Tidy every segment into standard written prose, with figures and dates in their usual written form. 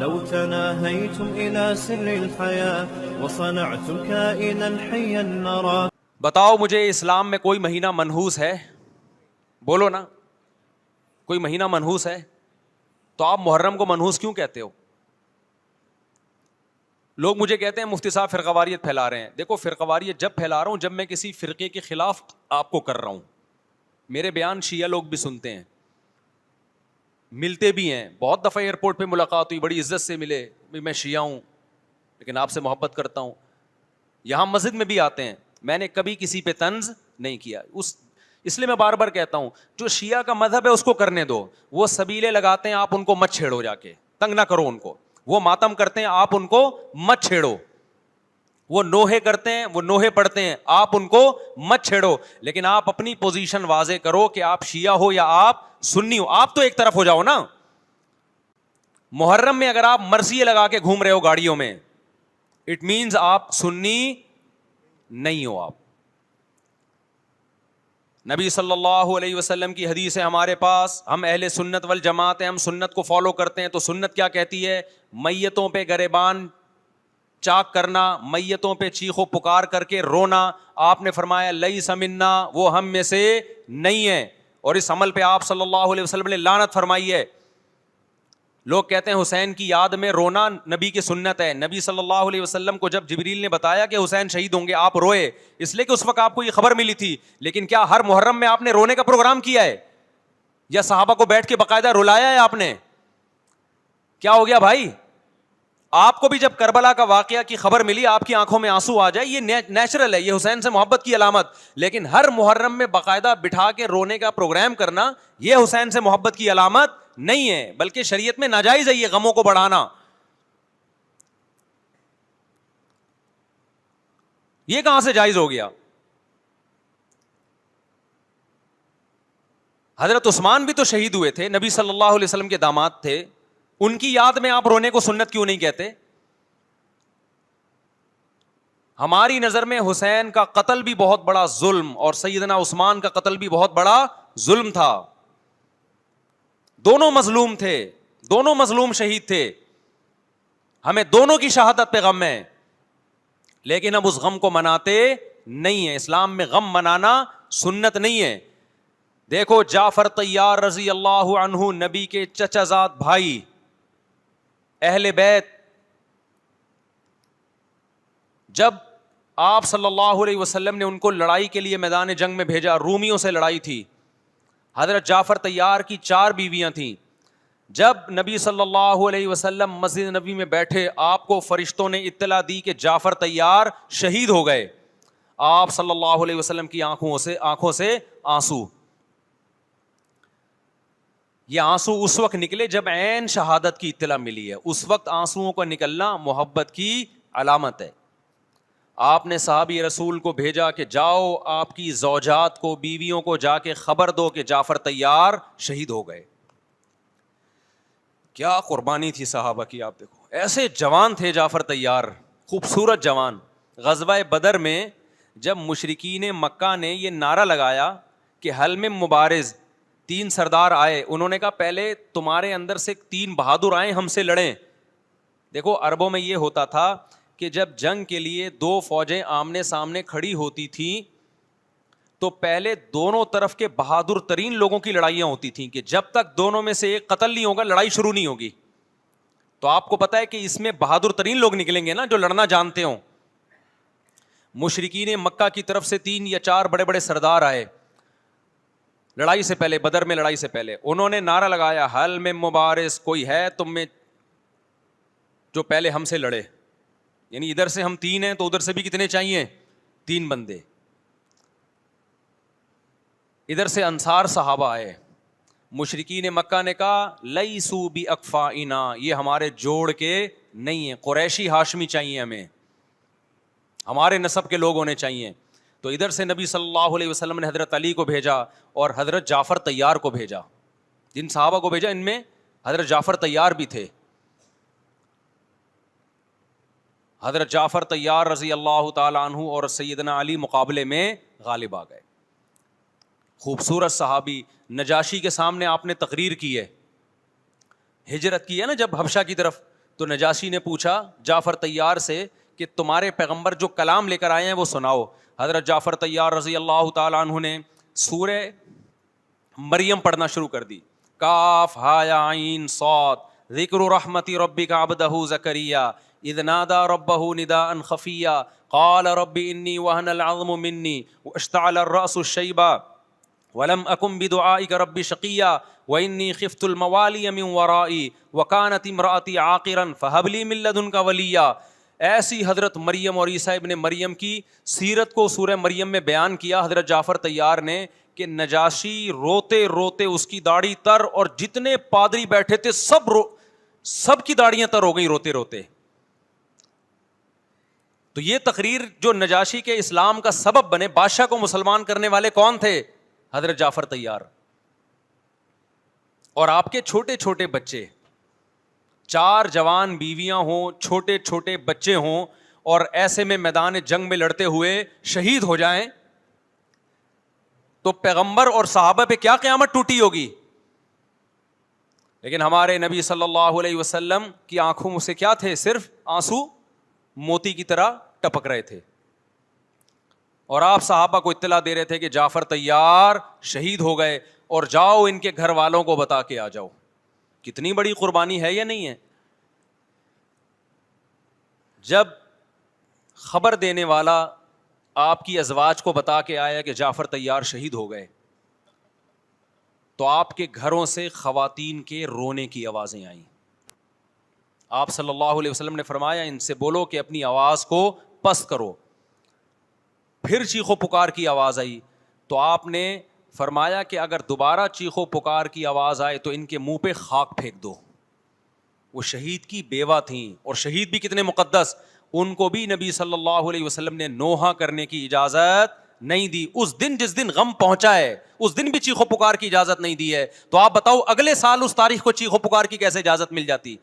لو تناهيتم إلى سر الحياة وصنعتم كائنا حيا نرى. بتاؤ مجھے اسلام میں کوئی مہینہ منحوس ہے؟ بولو نا، کوئی مہینہ منحوس ہے؟ تو آپ محرم کو منحوس کیوں کہتے ہو؟ لوگ مجھے کہتے ہیں مفتی صاحب فرقہ واریت پھیلا رہے ہیں. دیکھو فرقہ واریت جب پھیلا رہا ہوں جب میں کسی فرقے کے خلاف آپ کو کر رہا ہوں. میرے بیان شیعہ لوگ بھی سنتے ہیں، ملتے بھی ہیں. بہت دفعہ ایئرپورٹ پہ ملاقات ہوئی، بڑی عزت سے ملے، میں شیعہ ہوں لیکن آپ سے محبت کرتا ہوں. یہاں مسجد میں بھی آتے ہیں. میں نے کبھی کسی پہ طنز نہیں کیا. اس لیے میں بار بار کہتا ہوں جو شیعہ کا مذہب ہے اس کو کرنے دو. وہ سبیلے لگاتے ہیں، آپ ان کو مت چھیڑو، جا کے تنگ نہ کرو ان کو. وہ ماتم کرتے ہیں، آپ ان کو مت چھیڑو. وہ نوحے کرتے ہیں، وہ نوحے پڑھتے ہیں، آپ ان کو مت چھیڑو. لیکن آپ اپنی پوزیشن واضح کرو کہ آپ شیعہ ہو یا آپ سنی ہو. آپ تو ایک طرف ہو جاؤ نا. محرم میں اگر آپ مرثیے لگا کے گھوم رہے ہو گاڑیوں میں، اٹ مینز آپ سنی نہیں ہو. آپ نبی صلی اللہ علیہ وسلم کی حدیث ہے ہمارے پاس، ہم اہل سنت والجماعت ہیں، ہم سنت کو فالو کرتے ہیں. تو سنت کیا کہتی ہے؟ میتوں پہ گریبان چاک کرنا، میتوں پہ چیخ و پکار کر کے رونا. آپ نے فرمایا لیس منا، وہ ہم میں سے نہیں ہے. اور اس عمل پہ آپ صلی اللہ علیہ وسلم نے لعنت فرمائی ہے. لوگ کہتے ہیں حسین کی یاد میں رونا نبی کی سنت ہے. نبی صلی اللہ علیہ وسلم کو جب جبریل نے بتایا کہ حسین شہید ہوں گے، آپ روئے، اس لیے کہ اس وقت آپ کو یہ خبر ملی تھی. لیکن کیا ہر محرم میں آپ نے رونے کا پروگرام کیا ہے؟ یا صحابہ کو بیٹھ کے باقاعدہ رلایا ہے آپ نے؟ کیا ہو گیا بھائی؟ آپ کو بھی جب کربلا کا واقعہ کی خبر ملی آپ کی آنکھوں میں آنسو آ جائے، یہ نیچرل ہے، یہ حسین سے محبت کی علامت. لیکن ہر محرم میں باقاعدہ بٹھا کے رونے کا پروگرام کرنا یہ حسین سے محبت کی علامت نہیں ہے، بلکہ شریعت میں ناجائز ہے یہ غموں کو بڑھانا. یہ کہاں سے جائز ہو گیا؟ حضرت عثمان بھی تو شہید ہوئے تھے، نبی صلی اللہ علیہ وسلم کے داماد تھے. ان کی یاد میں آپ رونے کو سنت کیوں نہیں کہتے؟ ہماری نظر میں حسین کا قتل بھی بہت بڑا ظلم اور سیدنا عثمان کا قتل بھی بہت بڑا ظلم تھا. دونوں مظلوم تھے، دونوں مظلوم شہید تھے. ہمیں دونوں کی شہادت پہ غم ہے، لیکن اب اس غم کو مناتے نہیں ہیں. اسلام میں غم منانا سنت نہیں ہے. دیکھو جعفر طیار رضی اللہ عنہ، نبی کے چچا زاد بھائی، اہل بیت، جب آپ صلی اللہ علیہ وسلم نے ان کو لڑائی کے لیے میدان جنگ میں بھیجا، رومیوں سے لڑائی تھی. حضرت جعفر طیار کی 4 بیویاں تھیں. جب نبی صلی اللہ علیہ وسلم مسجد نبی میں بیٹھے، آپ کو فرشتوں نے اطلاع دی کہ جعفر طیار شہید ہو گئے. آپ صلی اللہ علیہ وسلم کی آنکھوں سے آنسو. یہ آنسو اس وقت نکلے جب عین شہادت کی اطلاع ملی ہے. اس وقت آنسوؤں کا نکلنا محبت کی علامت ہے. آپ نے صحابی رسول کو بھیجا کہ جاؤ آپ کی زوجات کو، بیویوں کو جا کے خبر دو کہ جعفر طیار شہید ہو گئے. کیا قربانی تھی صحابہ کی. آپ دیکھو ایسے جوان تھے جعفر طیار، خوبصورت جوان. غزوہ بدر میں جب مشرکین مکہ نے یہ نعرہ لگایا کہ حل میں مبارز، 3 سردار آئے، انہوں نے کہا پہلے تمہارے اندر سے 3 بہادر آئیں ہم سے لڑیں. دیکھو عربوں میں یہ ہوتا تھا کہ جب جنگ کے لیے 2 فوجیں آمنے سامنے کھڑی ہوتی تھیں تو پہلے دونوں طرف کے بہادر ترین لوگوں کی لڑائیاں ہوتی تھیں کہ جب تک دونوں میں سے ایک قتل نہیں ہوگا لڑائی شروع نہیں ہوگی. تو آپ کو پتا ہے کہ اس میں بہادر ترین لوگ نکلیں گے نا جو لڑنا جانتے ہوں. مشرکین مکہ کی طرف سے 3 یا 4 بڑے بڑے سردار آئے لڑائی سے پہلے، بدر میں لڑائی سے پہلے. انہوں نے نعرہ لگایا حل میں مبارز، کوئی ہے تم میں جو پہلے ہم سے لڑے. یعنی ادھر سے ہم 3 ہیں تو ادھر سے بھی کتنے چاہیے؟ 3 بندے. ادھر سے انصار صحابہ آئے. مشرکین مکہ نے کہا لیسو بی اکفائنا، یہ ہمارے جوڑ کے نہیں ہیں، قریشی ہاشمی چاہیے ہمیں، ہمارے نسب کے لوگ ہونے چاہیے. تو ادھر سے نبی صلی اللہ علیہ وسلم نے حضرت علی کو بھیجا اور حضرت جعفر طیار کو بھیجا. جن صحابہ کو بھیجا ان میں حضرت جعفر طیار بھی تھے. حضرت جعفر طیار رضی اللہ تعالی عنہ اور سیدنا علی مقابلے میں غالب آ گئے. خوبصورت صحابی. نجاشی کے سامنے آپ نے تقریر کی ہے، ہجرت کی ہے نا جب حبشہ کی طرف، تو نجاشی نے پوچھا جعفر طیار سے کہ تمہارے پیغمبر جو کلام لے کر آئے ہیں وہ سناؤ. حضرت جعفر طیار رضی اللہ تعالیٰ عنہ نے سورہ مریم پڑھنا شروع کر دی. کاف ہا یا عین صاد ذکر رحمت ربک عبدہ زکریا اذ نادى ربه نداء خفیا قال رب انی وهن العظم منی واشتعل الرأس شیبا ولم اکن بدعائک رب شقیا وانی خفت الموالی من ورائي وكانت امرأتی عاقرا فهب لي من لدنک ولیا. ایسی حضرت مریم اور عیسیٰ ابن مریم کی سیرت کو سورہ مریم میں بیان کیا حضرت جعفر طیار نے کہ نجاشی روتے روتے اس کی داڑھی تر اور جتنے پادری بیٹھے تھے سب کی داڑیاں تر ہو گئی روتے روتے. تو یہ تقریر جو نجاشی کے اسلام کا سبب بنے, بادشاہ کو مسلمان کرنے والے کون تھے؟ حضرت جعفر طیار. اور آپ کے چھوٹے چھوٹے بچے, 4 جوان بیویاں ہوں, چھوٹے چھوٹے بچے ہوں, اور ایسے میں میدان جنگ میں لڑتے ہوئے شہید ہو جائیں تو پیغمبر اور صحابہ پہ کیا قیامت ٹوٹی ہوگی. لیکن ہمارے نبی صلی اللہ علیہ وسلم کی آنکھوں سے کیا تھے؟ صرف آنسو موتی کی طرح ٹپک رہے تھے. اور آپ صحابہ کو اطلاع دے رہے تھے کہ جعفر طیار شہید ہو گئے اور جاؤ ان کے گھر والوں کو بتا کے آ جاؤ. کتنی بڑی قربانی ہے یا نہیں ہے؟ جب خبر دینے والا آپ کی ازواج کو بتا کے آیا کہ جعفر طیار شہید ہو گئے تو آپ کے گھروں سے خواتین کے رونے کی آوازیں آئیں. آپ صلی اللہ علیہ وسلم نے فرمایا ان سے بولو کہ اپنی آواز کو پست کرو. پھر چیخو پکار کی آواز آئی تو آپ نے فرمایا کہ اگر دوبارہ چیخو پکار کی آواز آئے تو ان کے منہ پہ خاک پھینک دو. وہ شہید کی بیوہ تھیں, اور شہید بھی کتنے مقدس, ان کو بھی نبی صلی اللہ علیہ وسلم نے نوحہ کرنے کی اجازت نہیں دی. اس دن جس دن غم پہنچا ہے اس دن بھی چیخو پکار کی اجازت نہیں دی ہے. تو آپ بتاؤ اگلے سال اس تاریخ کو چیخو پکار کی کیسے اجازت مل جاتی؟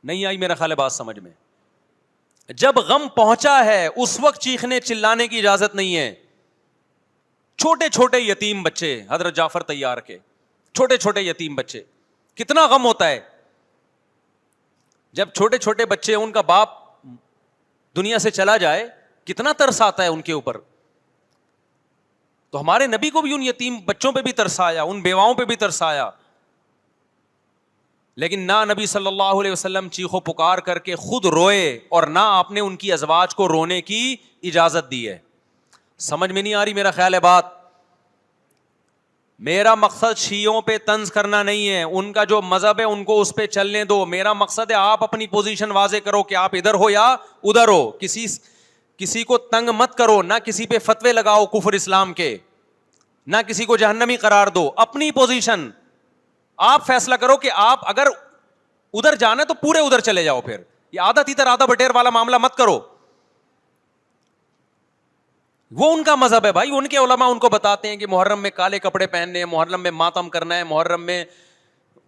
نہیں آئی میرا خیال ہے بات سمجھ میں. جب غم پہنچا ہے اس وقت چیخنے چلانے کی اجازت نہیں ہے. چھوٹے چھوٹے یتیم بچے, حضرت جعفر طیار کے چھوٹے چھوٹے یتیم بچے, کتنا غم ہوتا ہے جب چھوٹے چھوٹے بچے ان کا باپ دنیا سے چلا جائے, کتنا ترس آتا ہے ان کے اوپر. تو ہمارے نبی کو بھی ان یتیم بچوں پہ بھی ترس آیا, ان بیواؤں پہ بھی ترس آیا. لیکن نہ نبی صلی اللہ علیہ وسلم چیخو پکار کر کے خود روئے اور نہ آپ نے ان کی ازواج کو رونے کی اجازت دی ہے. سمجھ میں نہیں آ رہی میرا خیال ہے بات. میرا مقصد شیعوں پہ طنز کرنا نہیں ہے, ان کا جو مذہب ہے ان کو اس پہ چلنے دو. میرا مقصد ہے آپ اپنی پوزیشن واضح کرو کہ آپ ادھر ہو یا ادھر ہو. کسی کو تنگ مت کرو, نہ کسی پہ فتوے لگاؤ کفر اسلام کے, نہ کسی کو جہنمی قرار دو. اپنی پوزیشن آپ فیصلہ کرو کہ آپ اگر ادھر جانا ہے تو پورے ادھر چلے جاؤ. پھر یہ آدھا تیتر آدھا بٹیر والا معاملہ مت کرو. وہ ان کا مذہب ہے بھائی, ان کے علماء ان کو بتاتے ہیں کہ محرم میں کالے کپڑے پہننے ہیں, محرم میں ماتم کرنا ہے, محرم میں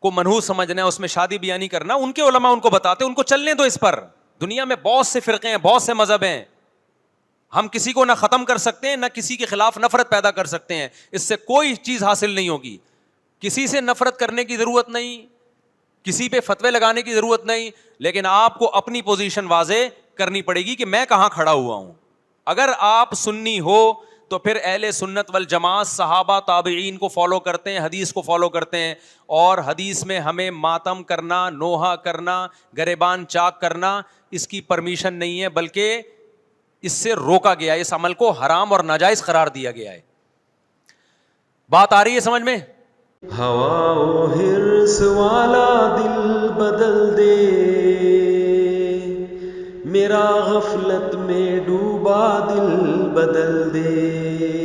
کو منحوس سمجھنا ہے, اس میں شادی بیانی کرنا. ان کے علماء ان کو بتاتے ہیں, ان کو چلنے دو اس پر. دنیا میں بہت سے فرقے ہیں, بہت سے مذہب ہیں. ہم کسی کو نہ ختم کر سکتے ہیں نہ کسی کے خلاف نفرت پیدا کر سکتے ہیں. اس سے کوئی چیز حاصل نہیں ہوگی. کسی سے نفرت کرنے کی ضرورت نہیں, کسی پہ فتوے لگانے کی ضرورت نہیں, لیکن آپ کو اپنی پوزیشن واضح کرنی پڑے گی کہ میں کہاں کھڑا ہوا ہوں. اگر آپ سنی ہو تو پھر اہل سنت والجماعت صحابہ تابعین کو فالو کرتے ہیں, حدیث کو فالو کرتے ہیں. اور حدیث میں ہمیں ماتم کرنا, نوحہ کرنا, گریبان چاک کرنا اس کی پرمیشن نہیں ہے, بلکہ اس سے روکا گیا ہے, اس عمل کو حرام اور ناجائز قرار دیا گیا ہے. بات آ رہی ہے سمجھ میں؟ ہوا و حرص والا دل بدل دے, میرا غفلت میں ڈوبا دل بدل دے.